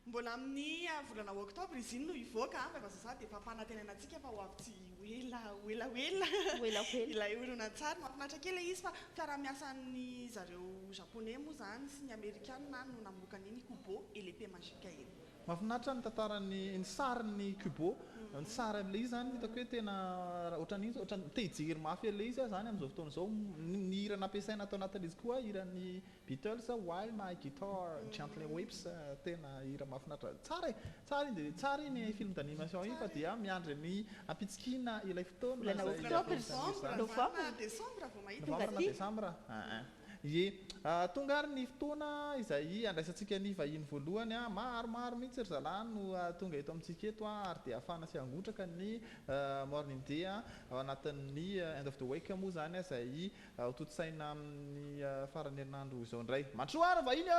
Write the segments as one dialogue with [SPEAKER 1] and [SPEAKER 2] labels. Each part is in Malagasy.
[SPEAKER 1] Mbola amin'ny volana oktobra izy iny no ivoaka mazava dia efa mpanantenanantsika fa ho avy tsy huela ilay olona tsara mahafinaritra kely izy fa fiara-miasan'ny zareo japonais moa zany sy ny amerikanina no namoaka an'iny kubo et l'épée magique iny.
[SPEAKER 2] Mahafinaritra ny tantarany ny sarin'ny kubo ny sary amin'ilay izy zany hitako hoe tena ohatran'ny te hijery mafy ilay izy zany amin'izao fotoana izao ny hira nampiasaina atao anatin'izy koa hiran'ny Beatles While My Guitar Gently Weeps tena hira mahafinaritra tsara iny film d'animation iny fa dia miandry ny ampitsikina ilay fotoana Desambra tonga ary ny fotoana izay andraisantsika ny vahiny voalohany maromaro mihitsy ry zalahy no tonga eto amintsika eto ary dia ahafahana sy angotraka ny morning day ao anatin'ny end of the week moa zany izay hototsaina amin'ny farany herinandro izao indray Mandroara vahiny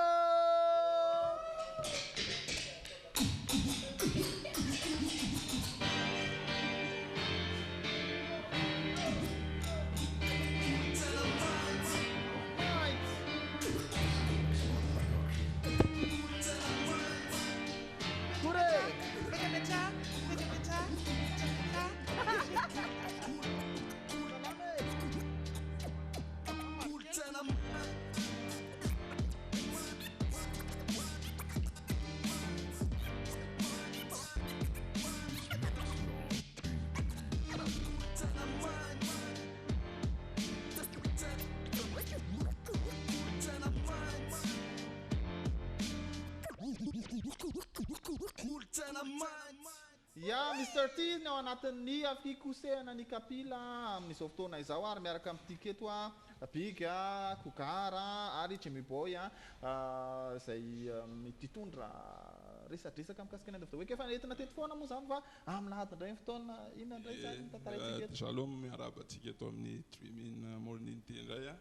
[SPEAKER 2] Mr. T ny ao anatin'ny afikosehana ny kapila amin'izao fotoana izao ary miaraka amin'ny tiketo Big Kokara ary Jimmy Boy izay mitondra resadresaka mikasika ny end of the week efa entina teto foana moa zany fa amin'ny lahady indray ny fotoana inona indray zany tantaraitsika
[SPEAKER 3] Shalom miarabantsika eto amin'ny Dreaming Morning Day indray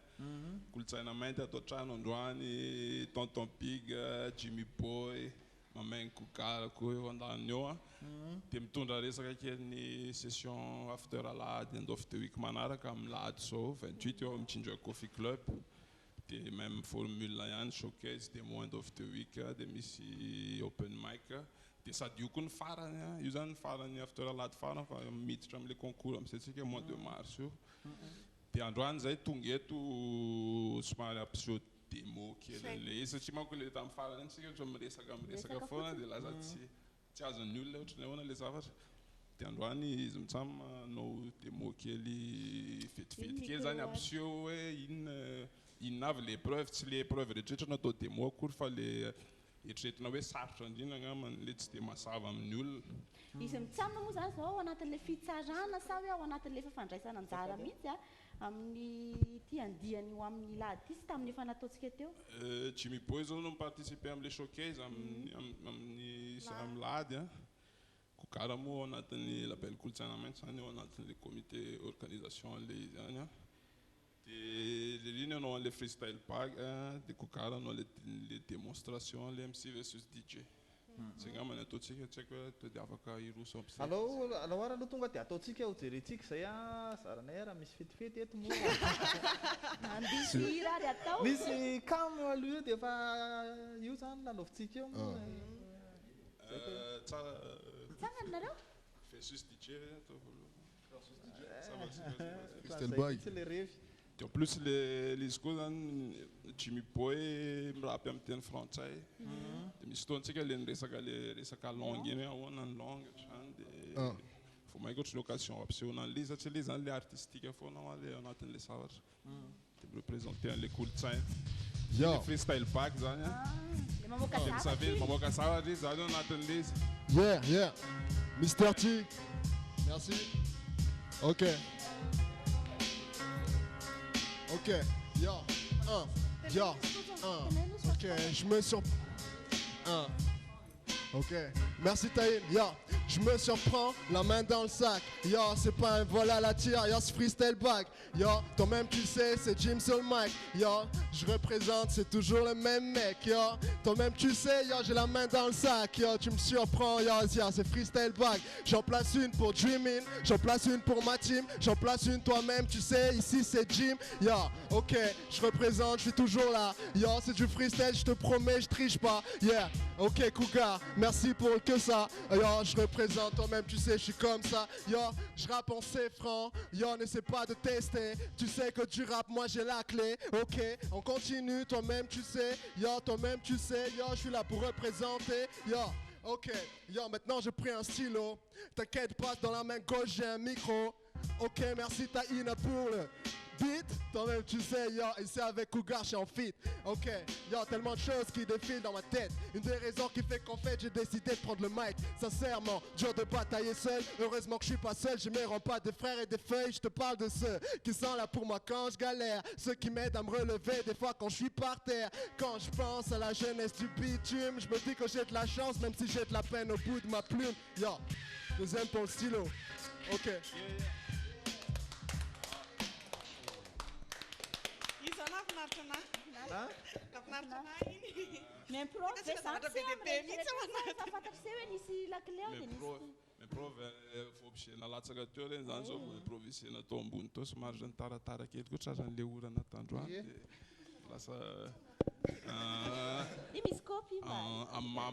[SPEAKER 3] kolotsaina mainty ato trano androany Tonton Big Jimmy Boy Mameng Kokara koa eo andaniny eo dia mitondra resaka kely ny session after alahady end of the week manaraka amin'ny lahady zao 28 eo amin'ny Chinjoy Coffee Club dia même formule ihany showcase dia mo end of the week dia misy open mic dia sady io koa ny farany io zany ny farany after alahady farany fa miditra amin'ilay concours amin'izay mois de mars io dia androany zay tonga eto somary ampiseho démo kely satria manko le tamin'ny farany antsika ohatra miresaka foana dia lasa tsy azon'ny olona ohatran'ny ahoana le zavatra dia androany izy mitsamo manao démo kely vetivety kely zany ampiseho hoe inona avy le épreuve tsy le épreuve rehetrarehetra natao démo akory fa le eritreretina hoe sarotra indrindra angamba le tsy dia mazava amin'ny olona
[SPEAKER 4] izy mitsamo moa zany zao ao anatin'ilay fitsarana sa hoe ao anatin'ilay fifandraisana anjara mihitsy amin'ny ty andiany io amin'ny lahady ty sy tamin'ny efa nataontsika teo
[SPEAKER 3] Jimmy Boy zao no participer amin'ilay showcase amin'ny lahady Kokara moa ao anatin'ny label kolotsaina mainty zany ao anatin'ilay comité organisation ilay zany dia riny anao an'ilay freestyle bag dia Kokara anao le démonstration le MC versus DJ zay ngamba ny ataontsika tsy haiko hoe to dia afaka iroso ampizy
[SPEAKER 2] allo ara aloha tonga dia ataontsika ho jerentsika zay zaranay raha misy fetifety eto moa
[SPEAKER 4] andisy hira ary atao
[SPEAKER 2] misy cam aloha io dia efa io zany lalaovintsika eo
[SPEAKER 4] tsanganareo
[SPEAKER 3] versus DJ
[SPEAKER 2] le revy
[SPEAKER 3] en plus les koa zany Jimmy Boy mirapy amin'ny teny frantsay dia misy fotoantsika le resaka langue iny ahoana ny langue ohatrany dia faut maika ohatry ny occasion ampisehoana an'le satria le zany le artistique foana le anatin'le zavatra dia mireprésenter an'le kolotsaina freestyle back zany mamoaka zavatra izy zany anatin'le izy
[SPEAKER 5] yeah Mr. T merci ok ok je me sens ok merci Taïn je me surprends, la main dans le sac. Yo, c'est pas un vol à la tire, yo, c'est freestyle back. Yo, toi-même tu sais, c'est Jim sur le mic. Yo, je représente, c'est toujours le même mec. Yo, toi-même tu sais, yo, j'ai la main dans le sac. Yo, tu me surprends, yo, c'est freestyle back. J'en place une pour Dreamin', j'en place une pour ma team, j'en place une toi-même, tu sais, ici c'est Jim. Yo, ok, je représente, je suis toujours là. Yo, c'est du freestyle, je te promets, je triche pas. Yeah, ok, Cougar, merci pour le que ça. Yo, je représente, toi-même, tu sais, je suis comme ça. Yo, je rappe en C francs. Yo, n'essaie pas de tester. Tu sais que du rap, moi j'ai la clé. Ok, on continue, toi-même, tu sais. Yo, toi-même, tu sais. Yo, je suis là pour représenter. Yo. Ok, yo, maintenant j'ai pris un stylo. T'inquiète pas, dans la main gauche j'ai un micro. Ok, merci Taïna pour le beat. Toi-même tu sais, yo, ici avec Cougar je suis en fit. Ok, yo, tellement de choses qui défilent dans ma tête. Une des raisons qui fait qu'en fait j'ai décidé de prendre le mic. Sincèrement, dur de batailler seul. Heureusement que je suis pas seul, je m'érends pas de frères et des feuilles. Je te parle de ceux qui sont là pour moi quand je galère. Ceux qui m'aident à me relever des fois quand je suis par terre. Quand je pense à la jeunesse du bitume, je me dis que j'ai de la chance même si j'ai de la peine au bout de ma plume. Yo, deuxième pour le stylo. Ok.
[SPEAKER 4] Mais prof,
[SPEAKER 3] na latsaka teo reny zany zao improvisena tao ambony tao somary zany taratara kely koa trazany le orana tandroany lasa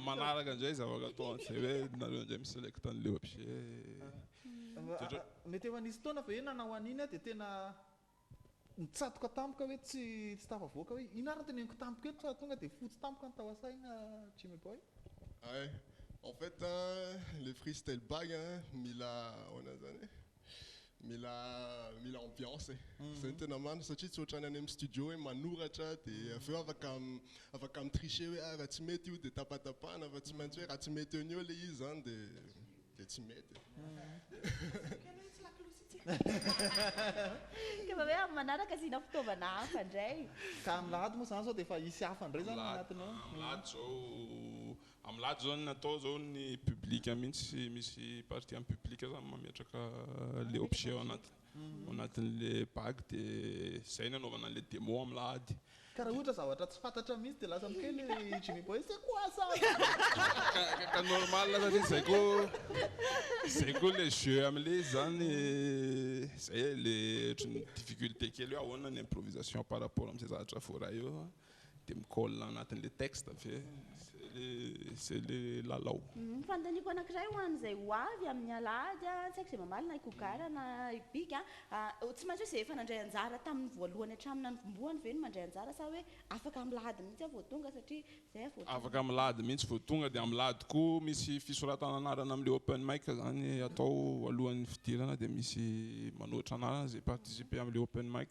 [SPEAKER 3] manaraka indray zavaka atao an'izay hoe nareo indray miselecte an'leo aby se
[SPEAKER 2] mety efa nisy taona fa hoe nanao an'iny dia tena nitsatoka tampoka hoe tsy tafavoaka hoe ino ary teneniko tampoka eto fa tonga dia fotsy tampoka ny tao asaina Jimmy Boy.
[SPEAKER 5] Ouais. En fait, les freestyle bag, mila ambiance. C'est un man, ça tu es dans un studio et manura chat et fait avec comme tricher ouais, va tu mettre ou de tapatapa, va tu mettre à tu mettre un les ans de tu mettre.
[SPEAKER 4] Kaya manaraka sina fitaovana hafa indray.
[SPEAKER 2] Ka milahady moa zany zao dia efa hisy hafa indray zany anatinao.
[SPEAKER 3] Amilady zao natao zao ny public mihitsy misy partie amin'ny public zany mametraka le objet anatin'le bag dia zay ny anaovana le démo amilady.
[SPEAKER 2] Ka raha ohatra zavatra tsy fantatra mihitsy dia lasa mikely Jimmy Boy c'est quoi ça?
[SPEAKER 3] Ka normal satria zay koa le jeu am'le zany zay le difficulté kely hoe ahoana ny improvisation par rapport am'zay zavatra voaraha eo dia mikolle anatin'le texte avy c'est le lalao.
[SPEAKER 4] Fandaniko anankiray ho an'izay ho avy amin'ny alady tsy haiko izay mamaly na ikogara na ibika tsy maintsy hoe izay efa nandray anjara tamin'ny voalohany hatramin'ny anivomboany ve no mandray anjara sa hoe afaka milady mihitsy vao tonga satria zay
[SPEAKER 3] afaka milady mihitsy vao tonga dia milady koa misy fisoratana anarana amin'le open mic zany atao alohan'ny fidirana dia misy manoatra anarana zay participer amin'le open mic.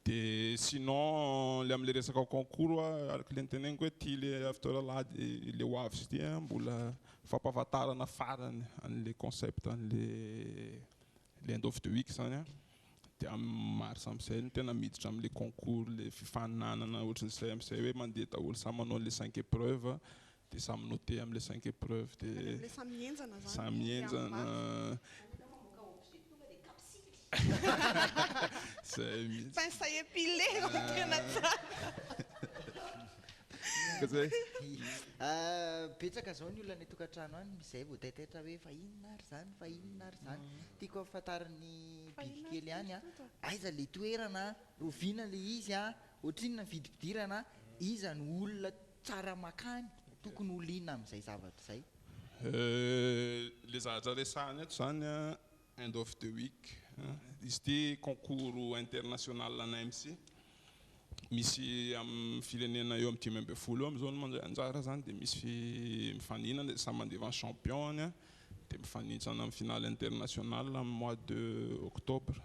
[SPEAKER 3] Dia sinon le am'le resaka concours araka le niteneniko hoe tia le after lady le ho avy sy tia mbola fampahafantarana farany an'le concept an'le end of the week zany dia maro sam'izay no tena miditra am'le concours le fifaninanana ohatran'izay am'izay hoe mandeha daholo samy manao le 5 épreuves dia samy noté am'le 5 épreuves dia samy enjana
[SPEAKER 1] Pensa épilé
[SPEAKER 6] betsaka zao ny olona ny tokantrano any izay vao taitaitra hoe fa inona ary zany tiako afafantarany biby kely ihany aiza le toerana roviana le izy ohatrinona vidipidirana iza ny olona tsara makany tokony olina amin'izay zavatra zay
[SPEAKER 3] le zavatra resahany eto zany end of the week izy ty concours international ana MC misy amin'ny firenena eo amin'ny 10 am'izao no mandray anjara zany dia misy mifaninana samy mandeha champion dia mifanintsana amin'ny finale international amin'ny mois de octobre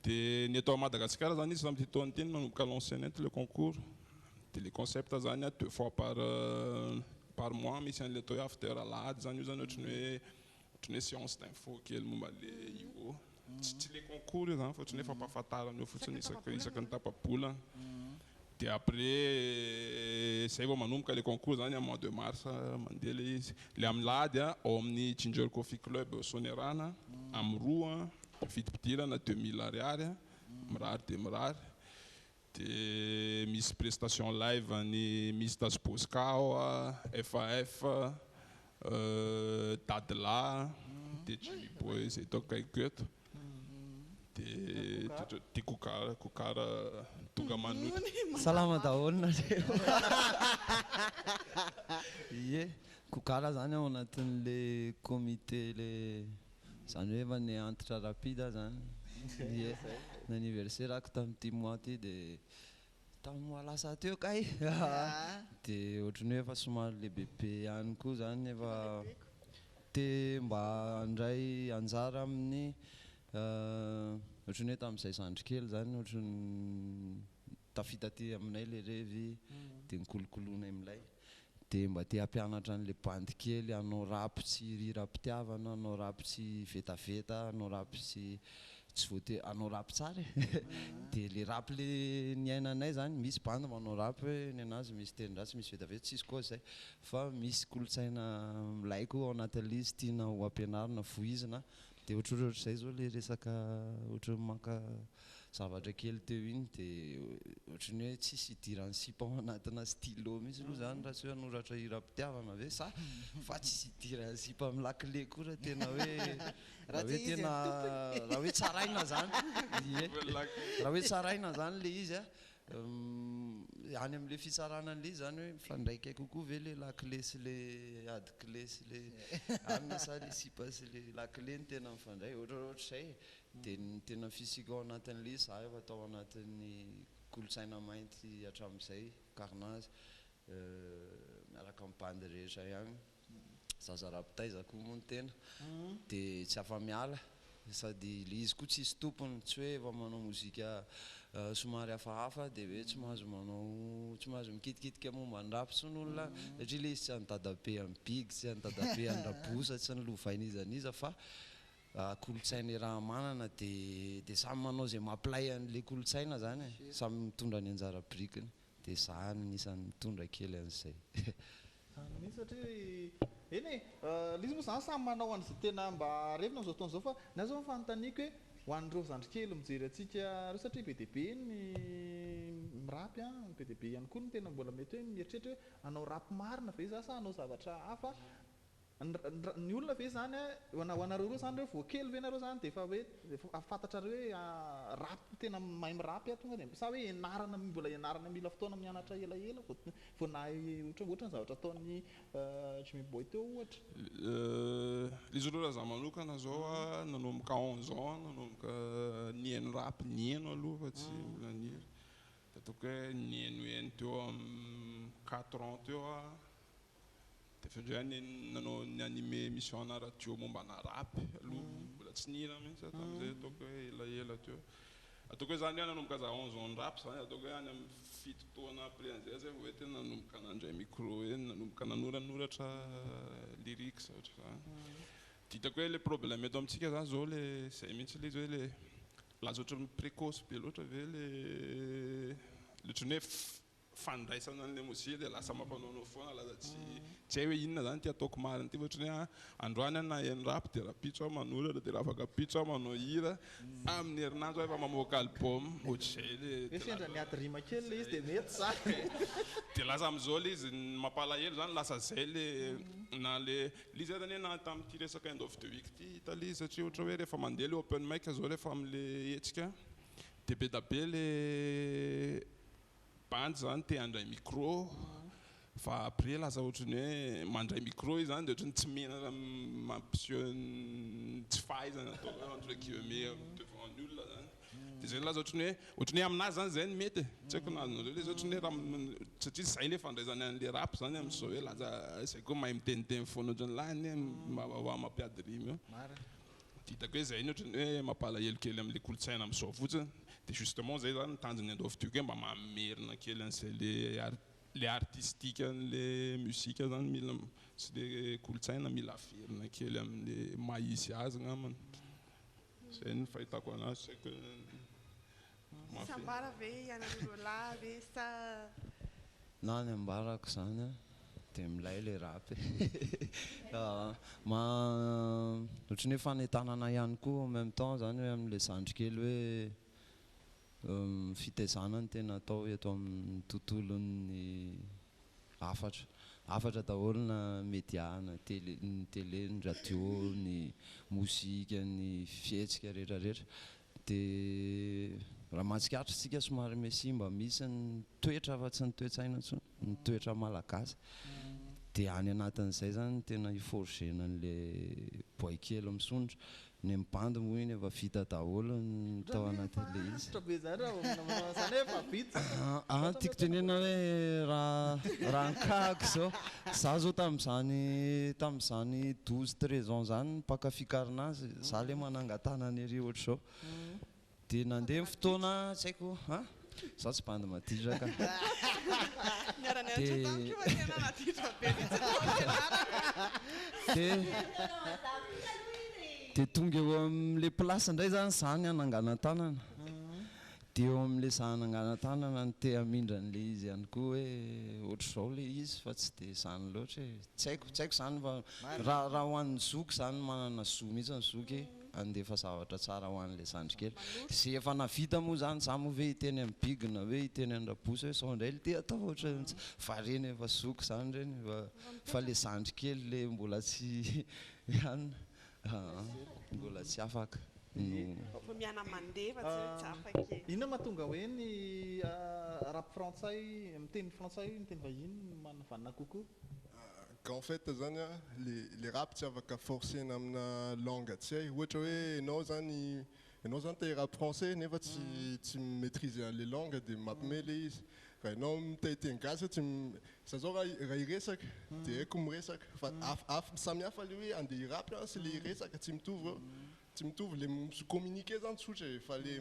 [SPEAKER 3] dia ny atao Madagascar zany izy sam'ty taona ty manomboka lanceny le concours dia le concept zany 2 fois par mois misy an'le atao hoe after alahady zany io zany ohatrany hoe séance d'info kely momba le io tsy le concours io zany fotsiny hoe fampahafantarana eo fotsiny isaka ny tapabolana dia après zay vao manomboka le concours zany mois de mars mandeha le izy le amilady ao amin'ny Ginger Coffee Club Sonerana amin'ny roa vidim-pidirana 2000 ariary mirary dia mirary dia misy prestation live ny Miss Das Boscao FAF Dadla dia Jimmy Boy zay tao kaiky eto dia kokara tonga manoto
[SPEAKER 7] salama daholo nareo ie kokara zany ao anatin'le comité le zany hoe efa ny antitra rapide zany ie n'anniversaire-ako tamin'ity mois ty dia tamin'ny mois lasa teo kay dia ohatrany hoe efa somary lehibehibe ihany koa zany efa te mba andray anjara amin'ny ohatrany hoe tamin'izay zandrikely zany ohatrany tafita ty aminay le revy dia nikolokoloana amin'ilay dia mba te hampianatra an'le bandy kely hanao rap sy rirapitiavana hanao rap sy vetaveta hanao rap sy tsy voatery hanao rap tsara dia le rap le niainanay zany misy bandy manao rap hoe ny anazy misy tenindratsy misy vetaveta tsisy koa zay fa misy kolotsaina milaiko ao anatin'ilay izy tiana ho ampianarina foizina dia ohatrohatr'izay zao le resaka ohatran'ny maka zavatra kely teo iny dia ohatrany hoe tsisy idirany sipa ao anatina stylo mihitsy aloha zany raha tsy hoe hanoratra hira-pitiavana ve sa fa tsisy idirany sipa amin'ny lakile koa raha tena hoe raha hoe tsaraina zany raha hoe tsaraina zany le izy any amin'le fitsaranan'le izy zany hoe mifandraika kokoa ve le lakile sy le adikile sy le amina sa le sipa sy le lakile ny tena mifandray ohatrohatr'izay dia ny tena fisika ao anatin'le izy za efa tao anatin'ny kolotsaina mainty hatramin'izay carnage miaraka amin'ny bandy rehetra ihany zaza rapitaiza koa moa ny tena dia tsy afa-miala sady le izy koa tsisy tompony tsy hoe efa manao mozika somary hafahafa dia hoe tsy mahazo manao tsy mahazo mikitikitika momba ny rap sy n'olona satria le izy tsy anydadabe amin'ny big tsy anydadabe andrabosa tsy nylovain'izaniza fa kolotsaina raha manana dia samy manao zay mamplay an'le kolotsaina zany samy mitondra ny anjara brikiny dia za nisan'ny mitondra kely an'izay
[SPEAKER 2] misy satria eny le izy moa zany samy manao an'izay tena mba revina am'izao fotoana izao fa na zao mifanontaniako hoe ho an'ireo zandrikely mijery antsika reo satria be dia be ny mirapy be dia be ihany koa ny tena mbola mety hoe mieritreritra hoe hanao rap marina ve za sa hanao zavatra hafa ny olona ve zany ho anareo reo zany reo voakely ve nareo zany dia efa hoe afantatrareo hoe rap tena mahay mirapy tonga dia sa hoe ianarana mbola ianarana mila fotoana mianatra elaela vao nahay ohatrany zavatra ataon'ny Jimmy Boy teo ohatra
[SPEAKER 3] izy ireo raha za manokana zao nanomboka 11 ans nanomboka nihaino rap nihaino aloha fa tsy mbola niry da ataoko hoe nihainohaino teo amin'ny 4 ans teo dia nanao ny animé émission ana radio momba na rap aloha mbola tsy nihina mihitsy tamin'izay ataoko hoe elaela teo ataoko hoe zany nanomboka za 11 ans ny rap zany ataoko hoe any amin'ny fito taona après an'izay zay vao hoe tena nanomboka nandray micro eny nanomboka nanoranoratra lyrics ohatra zany ditako hoe le problème eto amintsika zany zao le zay mihitsy le izy hoe le laza ohatran'ny précoce be loatra ve le ohatrany hoe fandraisana an'le mozika dia lasa mampanaonao foana laza tsy hay hoe inona zany ty ataoko marina ty ohatrany hoe androany na haino rap dia raha pitso aho manoratra dia raha afaka pitso aho manao hira amin'ny herinandro aho efa mamoaka album ohatr'izay le
[SPEAKER 2] sendra niady rima kely le izy dia mety zany
[SPEAKER 3] dia lasa amin'izao le izy mampalahelo zany lasa zay le na le izy zany na tamin'ity resaka end of the week ty italy satria ohatra hoe rehefa mandeha le open mic zao rehefa amin'le hetsika dia be da be le bandy zany te handray micro fa après lasa ohatrany hoe mandray micro izy zany dia ohatrany tsy menana mampiseho tsy fahaizana atao entre guillemets devant ny olona zany dia zay lasa ohatrany hoe aminazy zany zay ny mety tsy haiko nazonareo le ohatrany hoe satria zay le fandraisany an'le rap zany amin'izao hoe laza zay koa mahay miteniteny foana ohatrany lany mba mampiady rimy eo ditako hoe zay ny ohatrany hoe mampalahelo kely amin'le kolotsaina amin'izao fotsiny dia justement zay zany tanjony andovitiko hoe mba mamerina kely an'izay le artistique an'le musika zany mila sy le kolotsaina mila averina kely amin'le mahisy azy ngamana zay ny fahitako anazy saiko mafy
[SPEAKER 1] sambara ve ianareo lahy ve sa
[SPEAKER 7] na ny ambarako zany a dia milay le rapy ohatry ny hoe fanetanana ihany koa en même temps zany hoe amin'le zandrikely hoe fitaizana ny tena atao eto amin'ny tontolon'ny afatra daholo na média na ny télé ny radio ny mozika ny fihetsika rehetrarehetra dia raha mahatsikaritra isika somary mesimba misy ny toetra fa tsy ny toetsaina ntsony ny toetra malagasy dia any anatin'izay zany tena iforgena an'le boy kely misondra ny mibandy moa iny efa vita daholo ny tao anatin'le izy tiako tenena hoe raha nkahako zao za zao tamin'izany 12-13 ans zany mpakafikarinazy za le manangatana ny ery ohatra zao dia nandeha ny fotoana tsy haiko za tsy bandy madiraka dia tonga eo amin'le plasy indray zany za ny anangana-tanana dia eo amin'le za anangana-tanana ny te hamindra an'le izy ihany koa hoe ohatra zao le izy fa tsy dia zany loatra hoe tsy haiko zany fa raha ho an'ny zoky zany manana zo mihitsy ny zoky andefa zavatra tsara ho an'le zandrikely zay efa navita moa zany za moa hoe hiteny amin'ny bigina hoe hiteny andrabosy hoe sao indray le te atao ohatra fa reny efa zoky zany reny fa le zandrikely le mbola tsy ihany mbola tsy afaka
[SPEAKER 1] miana mandeha fa tsy afaka
[SPEAKER 2] inona mahatonga hoe ny rap frantsay miteny frantsay miteny vahiny manavanana kokoa
[SPEAKER 5] qu'en fait zany les rap tsy afaka forcena amina langue tsy hay ohatra hoe ianao zany te rap français nefa tsy maîtriser les langues dia mampime le izy fa ianao miteny gasy za zao raha iresaka dia haiko miresaka fa samihafa le hoe andeha irapy sy le iresaka tsy mitovy le communiquer zany tsotra fa le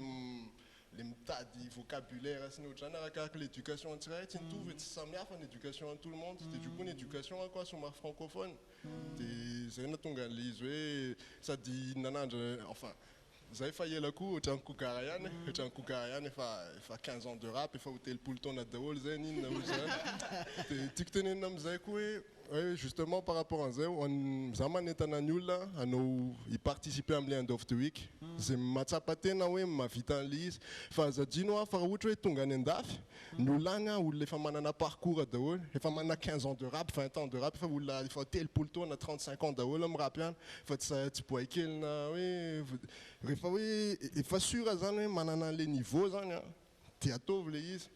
[SPEAKER 5] mitady vocabulaire sy ny ohatrany arakaraka l'éducation tsirairay tsy mitovy tsy samihafa ny éducation à tout le monde dia du coup ny éducation koa somary francophone dia zay natonga an'le izy hoe sady nanandra enfin zay fa elako ohatran'ny kokara ihany efa 15 ans de rap efa ho telopolo taona daholo zay ninona ho zany dia tiako tenenina am'izay koa hoe justement par rapport an'izay za manentana ny olona anao hiparticiper am'le end of the week zay mahatsapa tena hoe mahavita an'le izy fa azadino fa raha ohatra hoe tonga any an-dafy ny olona any olona efa manana parcours daholo efa manana 15 ans de rap 20 ans de rap efa olona efa telopolo taona 35 ans daholo amin'ny rap ihany fa tsy boay kely na hoe rehefa hoe efa sura zany hoe manana an'le niveau zany dia ataovy le izy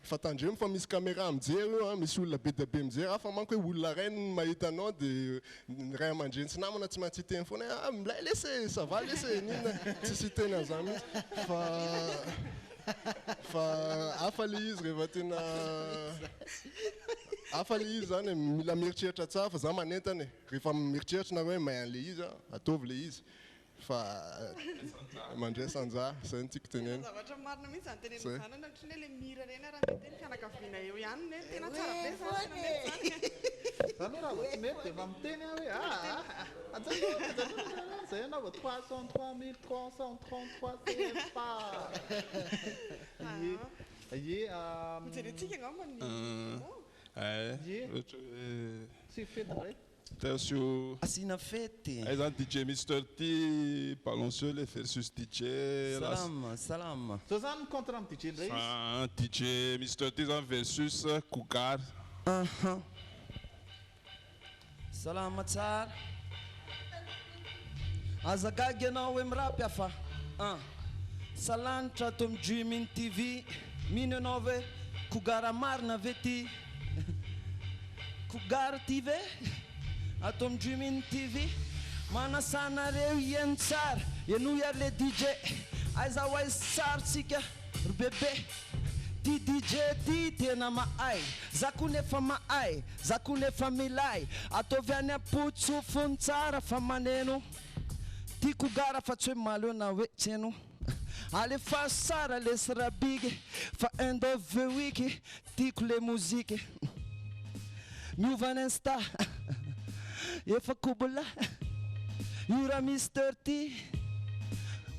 [SPEAKER 5] fa tandremo fa misy caméra mijery io misy olona be dia be mijery fa manko hoe olona ray ny mahita anao dia ny ray aman-dreny sy namana tsy maintsy hiteny foana milay lese ça va lese ninona tsisy hiteny an'izany mihitsy fa hafa le izy rehefa tena hafa le izy zany mila mieritreritra tsara fa za manentana rehefa mieritreritra na hoe may an'le izy ataovy le izy fa mandray sanjara zay ny tiako tenena
[SPEAKER 1] zavatra marina mihitsy zany tenena zany ohatry ny hoe le mira reny raha miteny fianakaviana eo ihany ne tena tsara be zany
[SPEAKER 2] zany raha vao tsy mety dia mba miteny hoe zay anao vao 333 333 CFA
[SPEAKER 1] mijerentsika angambany sy
[SPEAKER 2] fety ndray
[SPEAKER 3] Tercio.
[SPEAKER 7] Asina fete.
[SPEAKER 3] Exemple DJ Mr. T, Palonceau versus DJ.
[SPEAKER 7] Salam.
[SPEAKER 2] So zany contre DJ ndray.
[SPEAKER 3] DJ Mr. T versus Cougar.
[SPEAKER 7] Salama tsara. Azagagy anao hoe mirapy afa. Salanitra ato amin'ny Dreaming TV. Mino anao ve Cougar marina ve ty? Cougar ty ve? Ato amin'ny Dreaming TV manasanareo iany tsara iano iary le DJ aiza ho aizy tsarotsika ry bebe ty DJ ty tena mahay za koa nefa mahay za koa nefa milay ataovy any apotsofony tsara fa maneno ty Cougar fa tsy hoe malo eo na hoe tsy haino alefa sara le sirabigy fa end of the week tiako le mozika miova ny insta efa kobola io raha Mr. T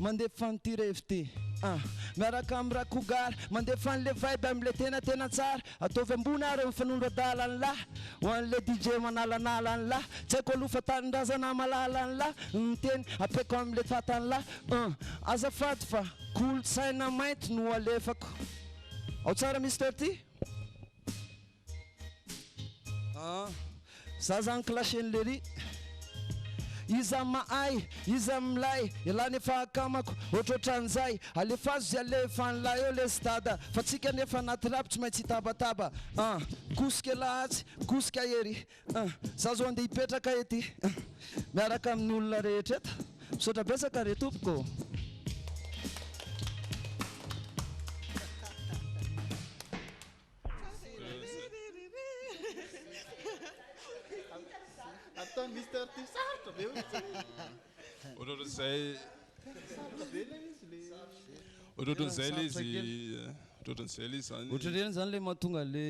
[SPEAKER 7] mandefa ny ty revy ty miaraka amin'ny rakogary mandefa an'le vibe am'le tena tsara ataovy ambony ary mifanondro adalany lahy ho an'le DJ manalanala ny lahy tsy haiko alofa tanindrazana malala ny lahy nyteny apeko am'le fatany lahy azafady fa kolotsaina mainty no alefako ao tsara mister ty za zany clashen'le ry iza mahay iza milay ilany efa akamako ohatrohatran'izay alefazo zay alefa an'lay eo le stada fa tsika nefa anaty rapy tsy maintsy hitabataba kosika lahatsy kosika ery za zo andeha hipetraka ety miaraka amin'ny olona rehetra eta misaotra besaka re tompoko
[SPEAKER 2] ataony Mister Ty sarotra be
[SPEAKER 3] ohatrohatran'izay le izy zany
[SPEAKER 7] ohatra reny zany le mahatonga le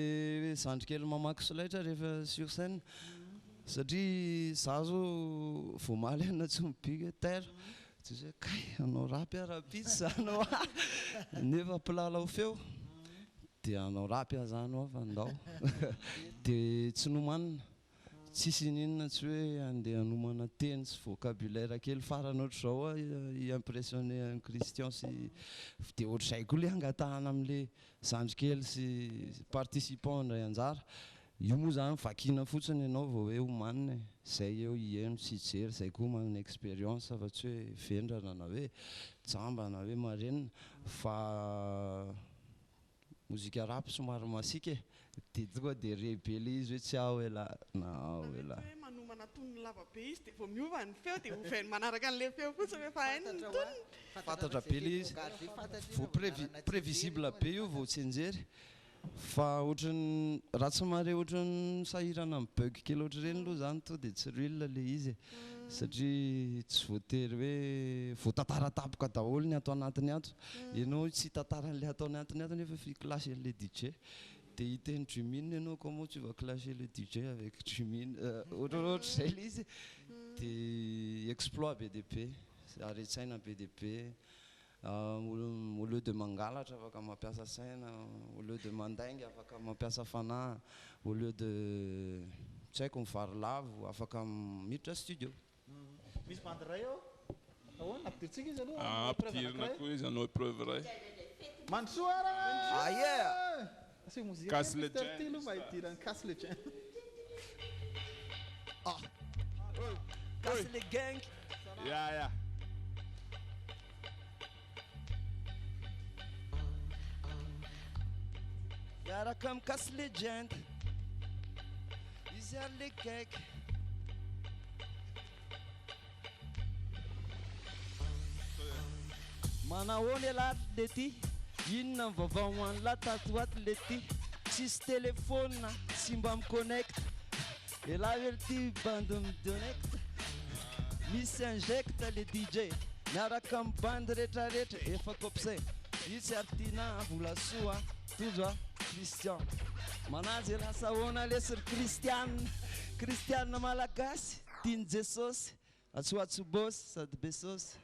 [SPEAKER 7] zandrikely mamaky solaitra rehefa sur scène satria za zao voamaly ana tsy mibiga terre tsy hoe kay anao rapy arapitsy zanao nefa mpilalao feo dia anao rapy azanao fa andao dia tsy nomanina tsisy ninona tsy hoe andeha hanomana teny sy vocabulaire kely farany ohatr'izao impressionné un Christian sy dia ohatr'izay koa le angatahana amin'le zandrikely sy participant indray anjara io moa zany vakina fotsiny ianao vao hoe homanina zay eo hieno sy hijery zay koa manana expérience fa tsy hoe vendrana na hoe jamba na hoe marenina fa mozika rapy somary masika dia tonga dia rebele izy hoe tsy aho ela na aho ela
[SPEAKER 1] manomana tonony lava be izy dia vao miova ny feo dia hovainy manaraka an'le feo fotsiny rehefa hainy ny tonony
[SPEAKER 7] fantatra be le izy vao prévisible be io vao tsy enjery fa ohatrany raha tsy mare ohatrany sahirana amin'ny bug kely ohatra ireny aloha zany to dia tsy real le izy satria tsy voatery hoe voatantaratapoka daholo ny ato anatiny ato ianao tsy tantaran'le atao anatiny ato nefa ficlashe an'le DJ dia hiteny Jimine ianao comment tu vas clasher le DJ avec Jimine ohatraohatr'izay le izy dia exploit be dia be aretsaina be dia be au lieu de mangalatra afaka mampiasa saina au lieu de mandainga afaka mampiasa fanahy au lieu de tsy haiko mivary lavo afaka miditra studio
[SPEAKER 2] misy bandiray ao ahoana ampidiritsika izy aloha
[SPEAKER 3] ampidirina koa izy anao épreuve ray
[SPEAKER 2] mandrosoa ara asio mozika
[SPEAKER 3] Casse le
[SPEAKER 2] Mister
[SPEAKER 3] Jazz.
[SPEAKER 2] Ty aloha mahidirany Casse le Jazz
[SPEAKER 7] casse les gang
[SPEAKER 3] yeah
[SPEAKER 7] miaraka amin'ny casse legend izy ary le kaiky manahoana alavy le ty inona ny vaovao hoany la tatoaty le ty tsisy telefôna sy mba miconnecte elavy ely ty bande midonnecte misy injecte le DJ miaraka amin'ny bande rehetrarehetra efa kopsay io tsy artina vola soa tojo a Christian manazy lasa hoana lesy ry Christiane malagasy tiany Jesosy atsoatsobosy sady besosy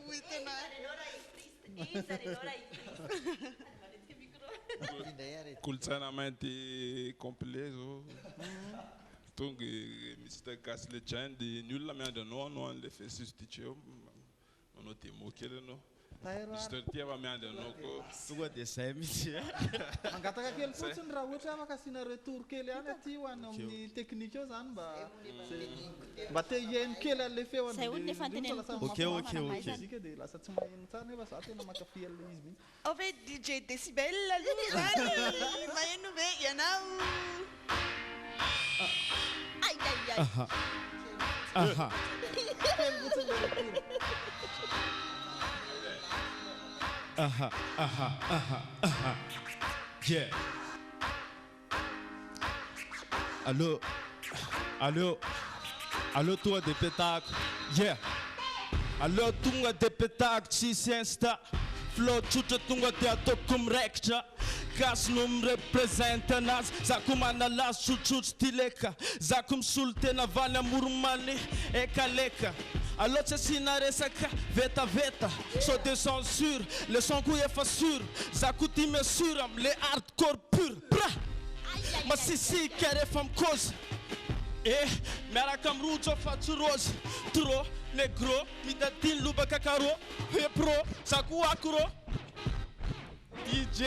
[SPEAKER 1] Oui, tena
[SPEAKER 3] kolotsaina mainty complet zao tonga misy ta Casse le Jazz ny olona miandry anao an'le fessus DJ eo manao démo kely anao Mister Ty afa miandry anao koa
[SPEAKER 8] tonga dia zay mihitsy
[SPEAKER 2] mangataka kely fotsiny raha ohatra afaka asiana retour kely any aty ho any amin'ny teknika eo zany mba te hiaino kely an'le feo
[SPEAKER 4] Zay hono nefa anteneniko.
[SPEAKER 2] muzika dia lasa tsy maheno tsara nefa za tena makafy an'le izy mihitsy
[SPEAKER 1] en fait DJ Decibel aloha zany maheno ve ianao
[SPEAKER 4] Ai, ai, ai.
[SPEAKER 2] kely fotsiny le retour
[SPEAKER 8] Yeah. Allô tonga de pétacle. Yeah. Allô tonga de pétacle tsisy insta flow tsotra tonga de ataoko miraikitra gasy no mirepresente anazy zako manalazy tsotsotso ty leka zako misolo tena valy amoromany ekaleka aloha tsy asina resaka vetaveta so de censure le son ko efa sur zako ty mesure amle hardcore pur bra masisika rehefa mikozy miaraka amirojo fatsorozy tro negro mitatiny lobaka karo hepro zako akro DJ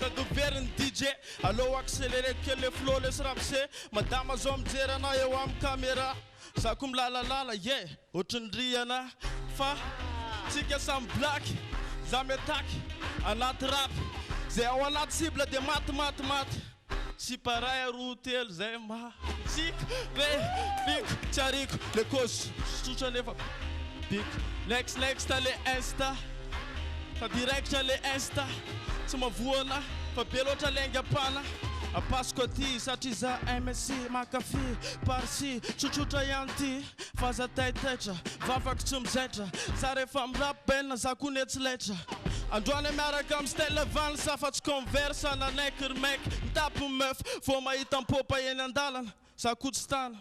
[SPEAKER 8] tadoveriny DJ allo accéléré que le flow laisse ramser madame azo mijery ana eo amin'ny caméra zako milalalala ohatriny riana fa tsika samy black za metaky anaty rap zay ao anaty cible de maty si paray aroa telo zay masika biko tsariko le cause tsotra nefa biko next ale insta fa direct ale insta tsy mavoana fa be loatra lengapana apasiko aty satria za MSC makafe parsi tsotsotra ihany ty fa za taitaitra vavako tsy mizaitra za rehefa mirap benina za ko netsy laitra androany miaraka amy style van safa tsy converse nanaiky remake mitapo meuf vao mahita mpopa eny andalana za ko tsy tana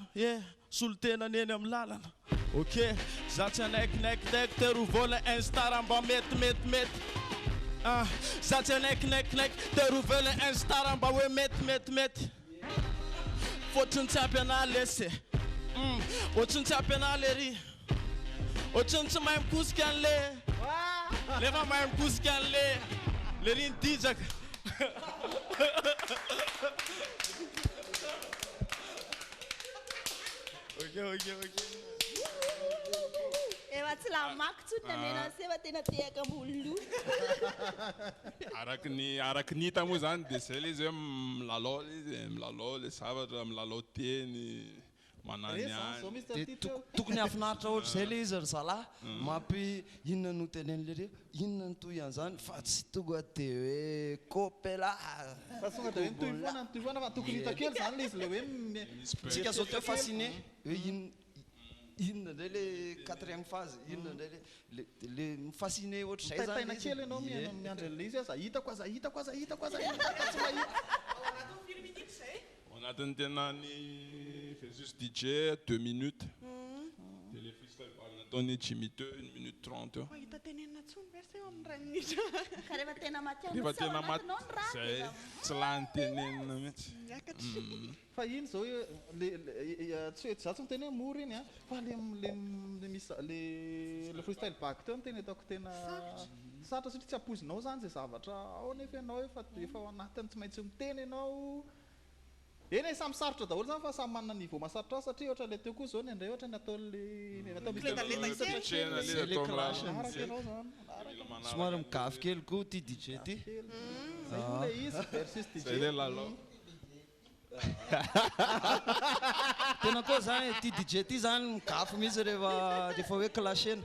[SPEAKER 8] solo tena neny amy lalana ok za tsy anaikinaiky te rovola instar mba mety za tsy anaikinaiky te rovola instar mba hoe mety fôtriny tsy apy ana lese ohatriny tsy apy ana le ry ohatriny tsy mahay mikosika an'le lefa mahay mikosika an'le le ry nidijaka ok
[SPEAKER 4] efa tsy lamako tsotna mena seva tena tehaka ambony
[SPEAKER 3] araky ny hita moa zany de zay le izy hoe milalao le zavatra milalao teny manany any
[SPEAKER 7] tokony afinaritra ohatry zay le izy ry zalahy mampy inona no tenen'le reo inona no toy an'izany fa tsy tonga de hoe copela
[SPEAKER 2] fa songa de hoe mitohivona fa tokony hita kely zany le izy le hoe
[SPEAKER 7] tsika zao te fasciné hoe inona ndray le quatrième phase inona ndray le mifasciné ohatry zay zany
[SPEAKER 2] taina kely ianao miandry an'le izy za hita koa tsy mahita
[SPEAKER 3] au anatin'ny tena ny fait juste DJ 2 minutes de le freestyle nataony Jimmy 2 1 minute 30
[SPEAKER 1] hita tenenina tsony verse eo amin'ny ray minitra
[SPEAKER 4] ka rehefa tena
[SPEAKER 3] rehefa tena zay tsy lany tenenina mihitsy
[SPEAKER 2] fa iny zao tsy hoe za tsy miteny hoe mora iny fa le freestyle back teo tena ataoko tena satra satria tsy apozinao zany zay zavatra ao nefa ianao efa ao anatiny tsy maintsy miteny ianao eny samy sarotra daholo zany fa samy manana niveau masarotra satria ohatra le teo koa zao nyandray ohatra ny
[SPEAKER 7] somary migafy kely koa ty DJ ty
[SPEAKER 2] le izy versus DJ
[SPEAKER 3] le lalao
[SPEAKER 7] tena koa zany ty DJ ty zany migafy mihitsy rehefa hoe clashena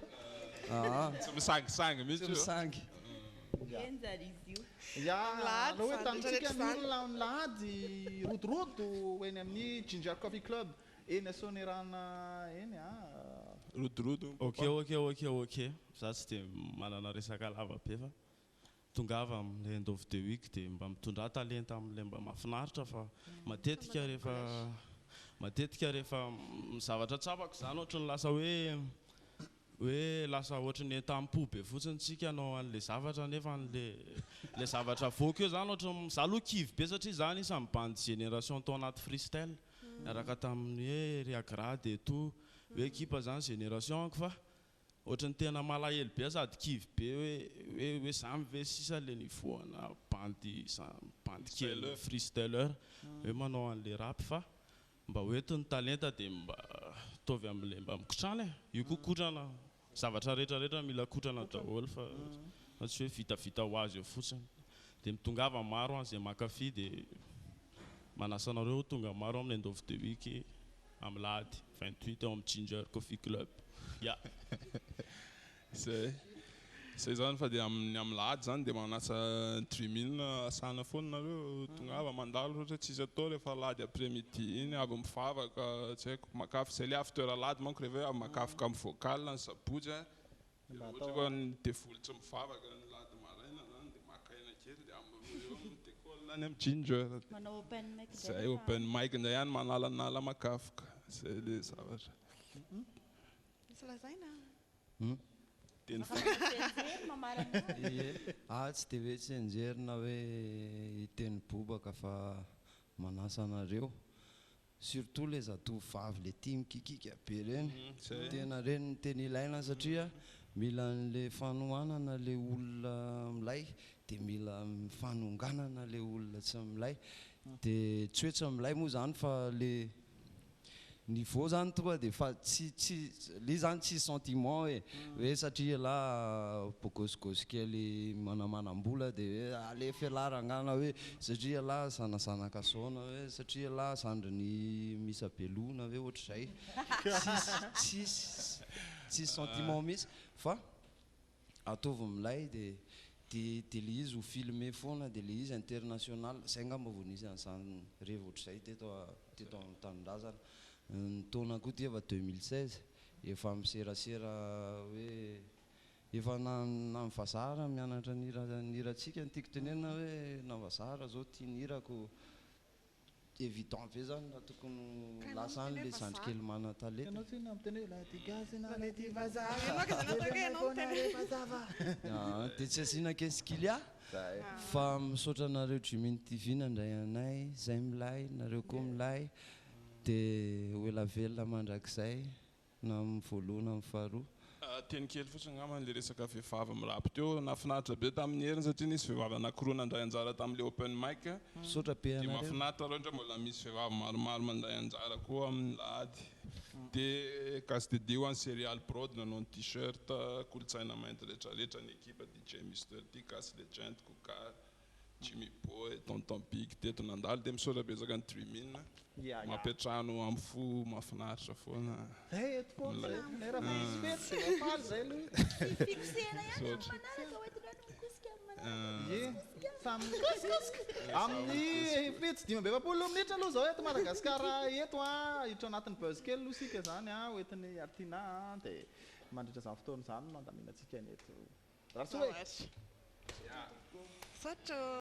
[SPEAKER 3] tsy misangisangy mihitsy
[SPEAKER 7] misangy
[SPEAKER 4] enjary izy io
[SPEAKER 2] raha hoe tanitsika milona milady rodorodo eny amin'ny Ginger Coffee Club eny asonerana eny
[SPEAKER 3] rodorodo
[SPEAKER 8] ok za tsy de manana resaka lava be fa tongava am'le end of the week de mba mitondra talenta am'le mba mahafinaritra fa matetika rehefa zavatra tsapako zany ohatrany lasa hoe lasa ohatrany tampo be fotsiny tsika anao an'le zavatra nefa le zavatra voky eo zany ohatrany za aloha kivy be satria zany isan'ny bande génération tao anaty freestyle miaraka tamin'ny hoe Riagrade et tout hoe ekipa zany génération fa ohatrany tena malahelo be sady kivy be hoe samy ve sisa le nivoana bande kely freestyler hoe manao an'le rap fa mba hoentiny talenta de mba tovy am'le mba mikotrana io kokotrana zavatra rehetrarehetra mila kotrana daholo fa tsy hoe vitavita ho azy eo fotsiny de mitongava maro zay makafy de manasanareo tonga maro amin'ny end of the week amin'ny lahady 28 eo amin'ny Ginger Coffee Club
[SPEAKER 3] zay zany fa de amin'ny lahady zany de manasa 3 mille asana foana nareo tongava mandalo ohatra tsy izy atao rehefa lahady après midi iny avy mifavaka tsy haiko makafy zay le after lahady manko rehefa avy makafoka amin'ny vocal ny sabotsy ohatra koa nitefolo tsy mivavaka ny lady maraina zany dia makaina kely dia amin'eo mitekôlina any amin'ny ginger
[SPEAKER 4] manao open mic
[SPEAKER 3] zay open mic indray ihany manalanala makafoka zay le zavatra
[SPEAKER 1] misy lazaina
[SPEAKER 3] teny
[SPEAKER 7] tsy dia hoe tsy enjerina hoe hiteny bobaka fa manasa anareo surtout le zatovovavy le tia mikikika be reny tena reny ny teny ilaina satria mila n'le fanohanana le olona milay dia mila fanonganana le olona tsy milay dia tsy hoe tsy milay moa zany fa le niveau zany tonga dia fa tsy le zany tsy sentiment hoe satria lahy bôkôsikôsy kely manamanam-bola dia hoe ale fialarangana hoe satria lahy sanasanakasaona hoe satria lahy sandriny misabelona hoe ohatr'izay tsy sentiment mihitsy fa ataovy milay dia le izy ho filme foana dia le izy international zay ngamba vao nisy an'izany rehefa ohatr'izay teto amin'ny tanindrazana ny taona koa ty efa 2016 efa miserasera hoe efa namivazara mianatra niratsika ny tiako tenena hoe navazara zao tia nirako évident be zany raha tokony lasa any le zandrikely mana-talenta
[SPEAKER 2] ianao tsy namiteny hoe la ty gazy na le ty
[SPEAKER 7] dia tsy asiana keskilia fa misaotra anareo Jimmy TV nandray anay zay milay nareo koa milay dia oela velona mandrakizay na amin'ny voalohany amin'ny faharoa
[SPEAKER 3] teny kely fotsiny angambany le resaka vehivavy mirapy teo nafinaritra be tamin'ny heriny satria nisy vehivavy anankiroa nandray anjara tamin'ile open mic
[SPEAKER 7] misaotra be
[SPEAKER 3] dia mahafinaritra loatra mbola misy vehivavy maromaro mandray anjara koa amin'ny lady dia gasy de dio any serial prod nanao ny t-shirt kolotsaina mainty rehetrarehetra ny ekipa DJ Mr D Gasy Legend Kokar Jimmy Boy Tonton Big teto nandalo dia misaotra bezaka ny Dreamina mampiatrano amin'ny fo mahafinaritra foana
[SPEAKER 2] eto foana raha misy fety faly zay aloha
[SPEAKER 4] fixena ihany amin'ny manaraka oetinao mikosika
[SPEAKER 2] amin'ny fety tsy 5 minitra aloha zao eto Madagasikara eto hiditra anatin'ny buzz kely aloha sika zany oetin'ny Artina dia mandritra izany fotoana izany mandaminatsika ny eto
[SPEAKER 1] Satria